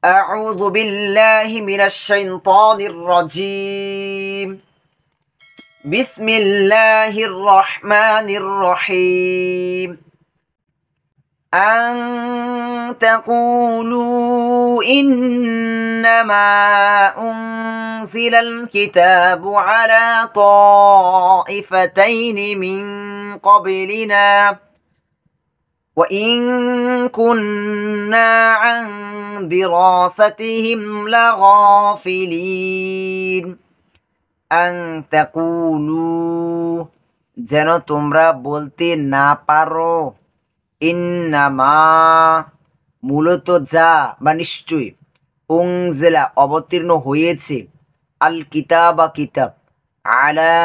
أعوذ بالله من الشيطان الرجيم. بسم الله الرحمن الرحيم. أن تقولوا إنما أنزل الكتاب على طائفتين من قبلنا وإن كنا عن دراستهم لغافلين أن تقولوا যেন তোমরা বলতে না পারো ইন্নামা মূলত যা বা নিশ্চয়ই উনজিলা অবতীর্ণ হয়েছে আল কিতাবা কিতাব আলা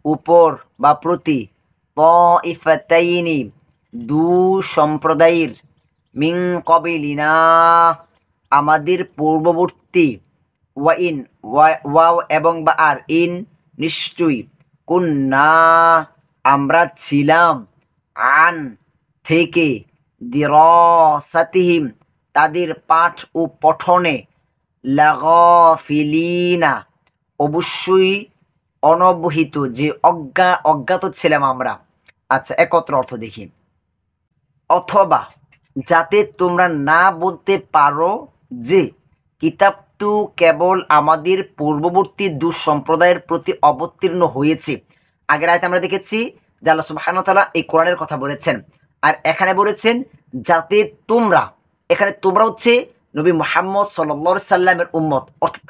উপর বা প্রতি তাইফাতাইনি দু সম্প্রদায়ের মিন কবিলিনা আমাদের পূর্ববর্তী ওয়াইন ওয়াও এবং বা আর ইন নিশ্চয়ই কুন্না আমরা ছিলাম আন থেকে দিরাসাতিহিম তাদের পাঠ ও পঠনে লাগাফিলিনা অবশ্যই অনবহিত যে অজ্ঞাত ছিলাম আমরা। আচ্ছা, একত্র অর্থ দেখি। অথবা যাতে তোমরা না বলতে পারো যে কিতাব তো কেবল আমাদের পূর্ববর্তী দুঃসম্প্রদায়ের প্রতি অবতীর্ণ হয়েছে। আগের আয়াতে আমরা দেখেছি যে আল্লাহ সুবহানাহু ওয়া তাআলা এই কোরআনের কথা বলেছেন, আর এখানে বলেছেন যাতে তোমরা, এখানে তোমরা হচ্ছে নবী মুহাম্মদ সাল্লাল্লাহু আলাইহি সাল্লামের উম্মত, অর্থাৎ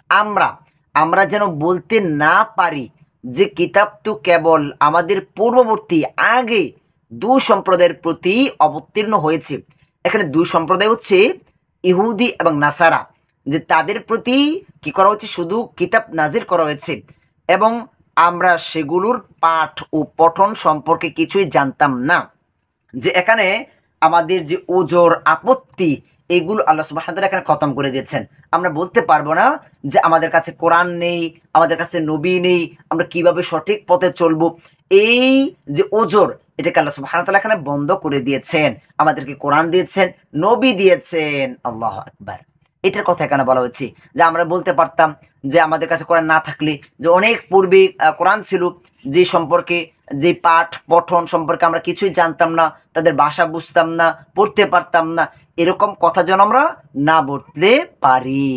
আমরা যেন বলতে না পারি যে কিতাব তো কেবল আমাদের পূর্ববর্তী আগে দুই সম্প্রদায়ের প্রতি অবতীর্ণ হয়েছে। এখানে দুই সম্প্রদায় হচ্ছে ইহুদি এবং নাসারা, যে তাদের প্রতি কি করা হচ্ছে, শুধু কিতাব নাজিল করা হয়েছে এবং আমরা সেগুলোর পাঠ ও পঠন সম্পর্কে কিছুই জানতাম না। যে এখানে আমাদের যে ওজর আপত্তি এগুলো আল্লাহ সুবহানাহু ওয়া তাআলা এখানে খতম করে দিয়েছেন। আমরা বলতে পারবো না যে আমাদের কাছে কোরআন নেই, আমাদের কাছে নবী নেই, আমরা কিভাবে সঠিক পথে চলবো। এই যে ওজর, এটাকে আল্লাহ সুবহানাহু ওয়া তাআলা এখানে বন্ধ করে দিয়েছেন। আমাদেরকে কোরআন দিয়েছেন, নবী দিয়েছেন। আল্লাহু আকবার। এটার কথা এখানে বলা হচ্ছে যে আমরা বলতে পারতাম যে আমাদের কাছে কোরআন না থাকলে, যে অনেক পূর্বে কোরআন ছিল, যে সম্পর্কে যে পাঠ পঠন সম্পর্কে আমরা কিছুই জানতাম না, তাদের ভাষা বুঝতাম না, পড়তে পারতাম না, এরকম কথা যেন আমরা না বলতে পারি।